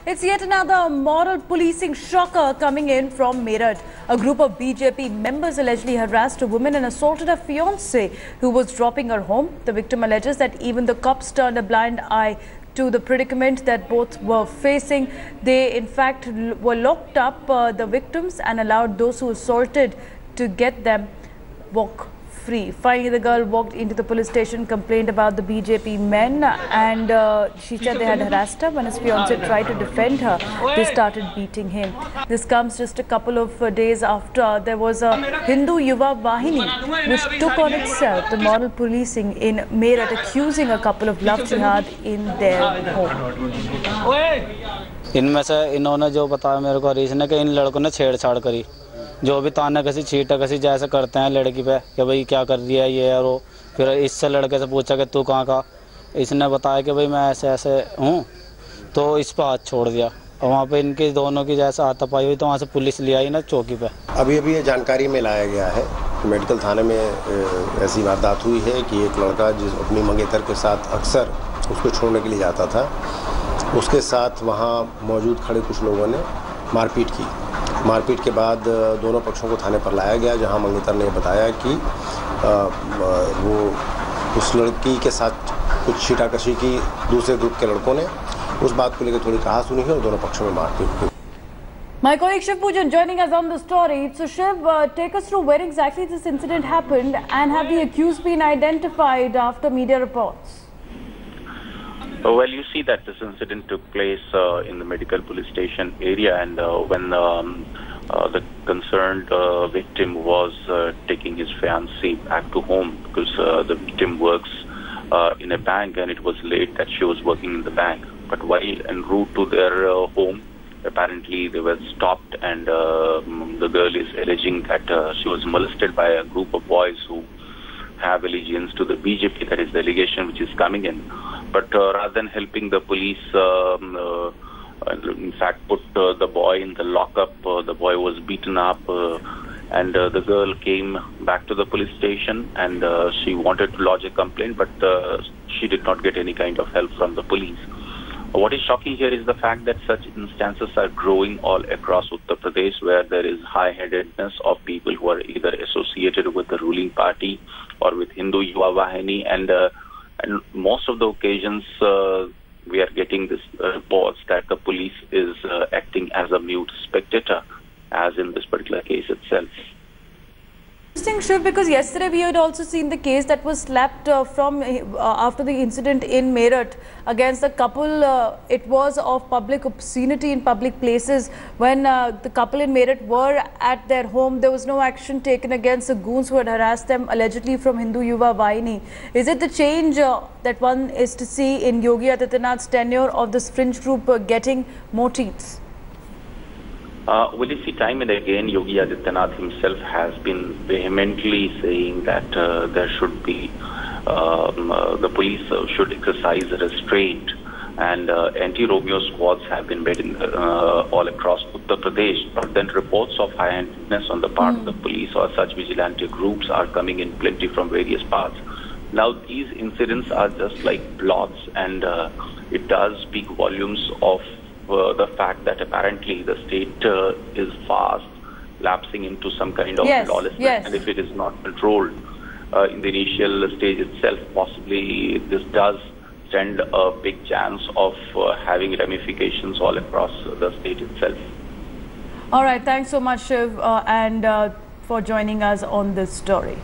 It's yet another moral policing shocker coming in from Meerut. A group of BJP members allegedly harassed a woman and assaulted her fiancé who was dropping her home. The victim alleges that even the cops turned a blind eye to the predicament that both were facing. They in fact were locked up, the victims, and allowed those who assaulted to get them walk free. Finally, the girl walked into the police station, complained about the BJP men, and she said they had harassed her. When his fiancé tried to defend her, they started beating him. This comes just a couple of days after there was a Hindu Yuva Vahini which took on itself the moral policing in Meerut, accusing a couple of love jihad in their home. इनमें से इन्होंने जो बताया मेरे को reason है कि इन लड़कों ने छेड़छाड़ करी, जो भी ताना कसी छीटा कसी जैसे करते हैं लड़की पे कि भाई क्या कर रही है ये और वो। फिर इससे लड़के से पूछा कि तू कहाँ का, इसने बताया कि भाई मैं ऐसे ऐसे हूँ, तो इस पर हाथ छोड़ दिया और वहाँ पे इनकी दोनों की जैसे हाथापाई हुई तो वहाँ से पुलिस ले आई ना चौकी पे। अभी ये जानकारी में लाया गया है, मेडिकल थाने में ऐसी वारदात हुई है कि एक लड़का जिस अपनी मंगेतर के साथ अक्सर उसको छोड़ने के लिए जाता था, उसके साथ वहाँ मौजूद खड़े कुछ लोगों ने मारपीट की। मारपीट के बाद दोनों पक्षों को थाने पर लाया गया, जहां मंगेतर ने बताया कि वो उस लड़की के साथ कुछ छीटाकशी की दूसरे ग्रुप के लड़कों ने, उस बात को लेकर थोड़ी कहा-सुनी है और दोनों पक्षों में मारपीट हुई। My colleague Shiv Pujan joining us on the story. So Shiv, take us through where exactly this incident happened, and have the accused been identified after media reports? Well, you see that this incident took place in the medical police station area, and when the concerned victim was taking his fiancée back to home, because the victim works in a bank and it was late that she was working in the bank. But while en route to their home, apparently they were stopped, and the girl is alleging that she was molested by a group of boys who have allegiance to the BJP. That is the allegation which is coming in. But rather than helping the police, in fact, put the boy in the lockup, the boy was beaten up, and the girl came back to the police station, and she wanted to lodge a complaint, but she did not get any kind of help from the police. What is shocking here is the fact that such instances are growing all across Uttar Pradesh, where there is high-headedness of people who are either associated with the ruling party or with Hindu Yuva Vahini, and most of the occasions we are getting this reports that the police is acting as a mute spectator, as in this particular case itself. Interesting, Shiv, because yesterday we had also seen the case that was slapped from after the incident in Meerut against the couple. It was of public obscenity in public places. When the couple in Meerut were at their home, there was no action taken against the goons who had harassed them, allegedly from Hindu Yuva Vahini. Is it the change that one is to see in Yogi Adityanath's tenure of this fringe group getting more teeth? Well, you see, time and again, Yogi Adityanath himself has been vehemently saying that there should be, the police should exercise restraint, and anti-Romeo squads have been made in, all across Uttar Pradesh. But then reports of high-handedness on the part of the police or such vigilante groups are coming in plenty from various parts. Now, these incidents are just like blots, and it does speak volumes of the fact that apparently the state is fast lapsing into some kind of lawlessness, and if it is not controlled in the initial stage itself, possibly this does stand a big chance of having ramifications all across the state itself. All right, thanks so much, Shiv, and for joining us on this story.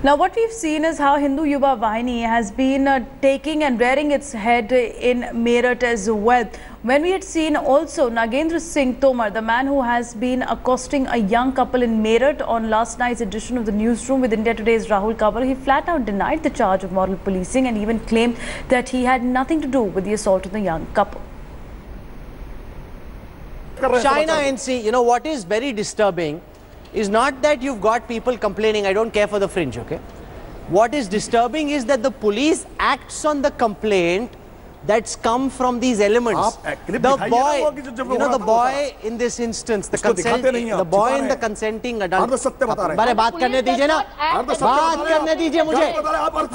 Now, what we've seen is how Hindu Yuva Vahini has been taking and rearing its head in Meerut as well. When we had seen also Nagendra Singh Tomar, the man who has been accosting a young couple in Meerut on last night's edition of the newsroom with India Today's Rahul Kabal, he flat out denied the charge of moral policing and even claimed that he had nothing to do with the assault on the young couple. China NC, you know what is very disturbing is not that you've got people complaining, I don't care for the fringe, okay? What is disturbing is that the police acts on the complaint that's come from these elements. The boy, you know, the boy in this instance, the boy in the consenting adult. अरे बात करने दीजिए ना, बात करने दीजिए मुझे,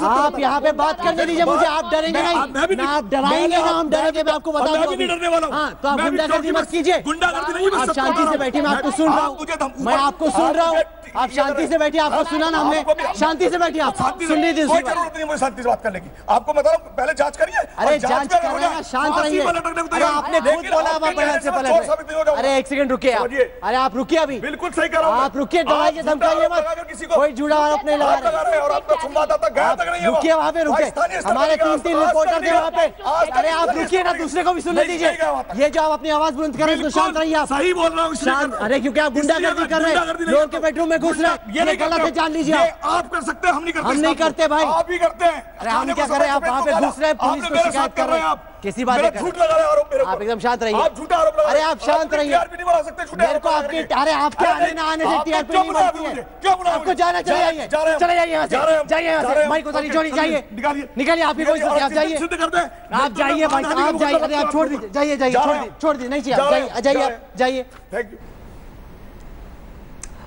आप यहाँ पे बात करने दीजिए मुझे, आप डरेंगे नहीं, ना आप डराएंगे ना हम डरेंगे, मैं आपको बता दूँ। हाँ, तो आप गुंडागर्दी मत कीजिए, आप शांति से बैठिए, मैं आपको सुन रहा हूँ, मैं आपको सुन रहा हूँ, आप शांति से बैठिए, आपको सुना ना हमने, शांति से बैठिए, आप सुन लीजिए। कोई जरूरत नहीं है मुझे शांति से बात करने की, आपको बता रहा हूँ पहले जांच करिए। अरे जांच कर रहे हैं, शांत रहिए। अरे आपने खुद बोला आप बयान से पलट। अरे एक सेकंड रुकिए आप, अरे आप रुकिए अभी, बिल्कुल सही कर रहा हूँ, आप रुकिए, डराइए धमकाइए मत, कोई जुड़ा आरोप नहीं लगा रहे और आपका संवाददाता गया तक नहीं है। रुकिए वहाँ पे, रुकिए, हमारे 3 रिपोर्टर थे वहाँ पे। अरे आप रुकिए ना, दूसरे को भी सुनने दीजिए। ये जो आप अपनी आवाज बुलंद कर रहे हैं तो शांत रहिए आप। सही बोल रहा हूँ, शांत। अरे क्योंकि आप गुंडागर्दी कर रहे हैं, लोगों के बेडरूम में घुस रहे हैं, ये गलत है, जान लीजिए। आप कर सकते हैं, हम नहीं करते। हम नहीं करते भाई, आप ही करते हैं। अरे हम क्या कर रहे हैं, आप वहाँ पे घुस रहे हैं, पुलिस को शिकायत कर रहे हैं, किसी बात नहीं, झूठ लगा रहे हैं आरोप मेरे को। आप एकदम शांत रहिए, आप झूठा आरोप लगा अरे आप शांत रहिए, मेरे को आपकी, अरे आपके आने ना आने से टीआरपी नहीं बनती है, आपको जाना, चले जाइए, चले जाइए यहाँ से, जाइए यहाँ से, माइक उतारिए, छोड़िए, जाइए, निकालिए, आपकी कोई आप जाइए, आप जाइए भाई, आप जाइए, अरे आप छोड़ दीजिए, जाइए, जाइए, छोड़ दीजिए, नहीं चाहिए, आप जाइए, जाइए। Thank you.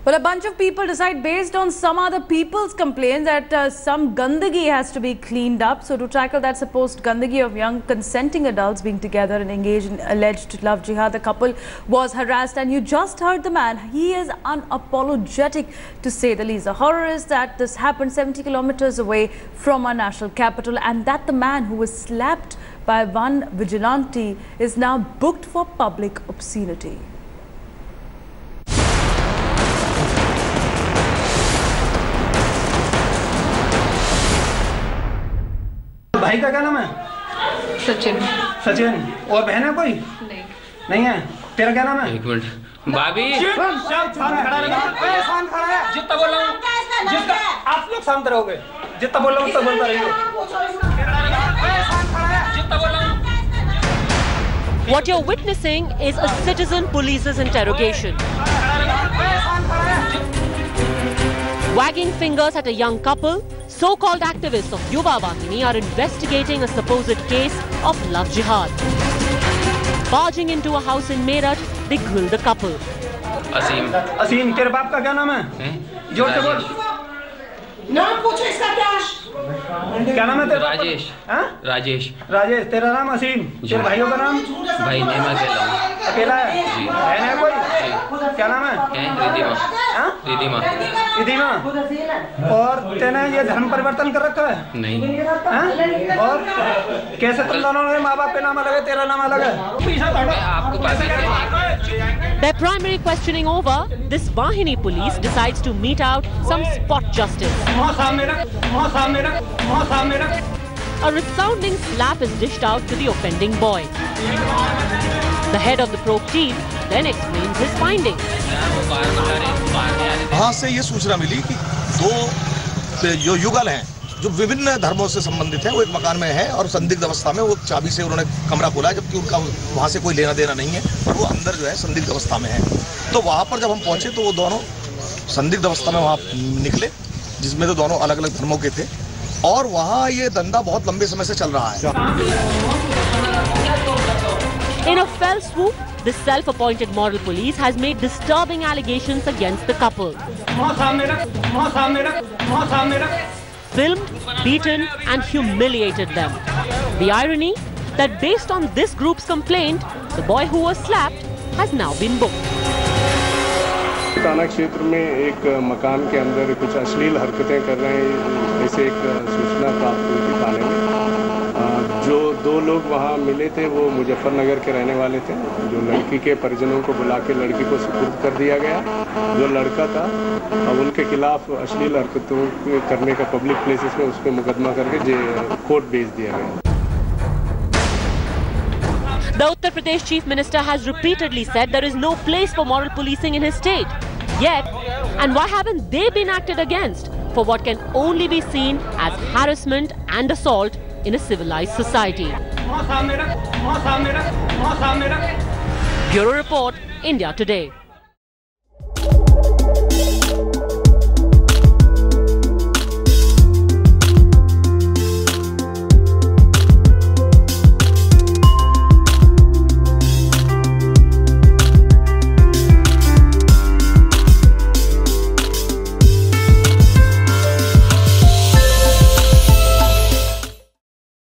Well, a bunch of people decide based on some other people's complaints that some gandagi has to be cleaned up. So to tackle that supposed gandagi of young consenting adults being together and engaged in alleged love jihad, the couple was harassed, and you just heard the man. He is unapologetic to say the least. The horror is that this happened 70 kilometers away from our national capital, and that the man who was slapped by one vigilante is now booked for public obscenity. भाई का क्या नाम है? सचिन। सचिन। और बहन है कोई? नहीं। नहीं है। तेरा क्या नाम है? एक मिनट भाभी। शांत खड़ा है। जितना बोल रहा हूँ, जितना आप लोग शांत रहोगे, जितना बोल रहा हूँ उतना बोलता रहिए। जितना बोल रहा हूँ। What you're witnessing is a citizen police's interrogation. Wagging fingers at a young couple, so-called activists of Yuva Vahini are investigating a supposed case of love jihad. Barging into a house in Meerut, they grill the couple. असीम, तेरे बाप का क्या नाम है? जोर से बोल। नाम पूछो इसका क्या? क्या नाम है तेरा? राजेश। राजेश। राजेश, तेरा नाम असीम। तेरे भाइयों का नाम? भाई नहीं, मैं अकेला हूँ। अकेला है? जी। बहन है कोई? क्या नाम है? रिधिमा। रिधिमा। रिधिमा। और तेने ये धर्म परिवर्तन कर रखा है? नहीं। और कैसे तुम दोनों ने माँ बाप के नाम अलग है, तेरा नाम अलग है? आपको Their primary questioning over, this Vahini police decides to mete out some spot justice. A resounding slap is dished out to the offending boy. The head of the probe team then explains his findings. वहाँ से ये सूचना मिली कि दो जो युगल हैं जो विभिन्न धर्मों से संबंधित हैं, वो एक मकान में है और संदिग्ध अवस्था में वो चाबी से उन्होंने कमरा खोला है, जबकि उनका वहाँ से कोई लेना देना नहीं है और वो अंदर जो है संदिग्ध अवस्था में है। तो वहाँ पर जब हम पहुँचे तो वो दोनों संदिग्ध अवस्था में वहाँ निकले, जिसमें तो दोनों अलग अलग धर्मों के थे और वहाँ ये धंधा बहुत लंबे समय से चल रहा है। In a fell swoop, the self-appointed model police has made disturbing allegations against the couple. Filmed, beaten and humiliated them. The irony that based on this group's complaint, the boy who was slapped has now been booked. थाना क्षेत्र में एक मकान के अंदर कुछ अश्लील हरकतें कर रहे हैं, ऐसे एक सूचना प्राप्त हुई थी थाने में। जो दो लोग वहाँ मिले थे वो मुजफ्फरनगर के रहने वाले थे। जो लड़की के परिजनों को बुला के लड़की को सुपुर्द कर दिया गया। जो लड़का था अब उनके खिलाफ अश्लील हरकतों करने का पब्लिक प्लेसेस में उस पर मुकदमा करके कोर्ट भेज दिया गया। The Uttar Pradesh Chief Minister has repeatedly said there is no place for moral policing in his state. Yet, and why haven't they been acted against for what can only be seen as harassment and assault in a civilized society? Bureau Report, India Today.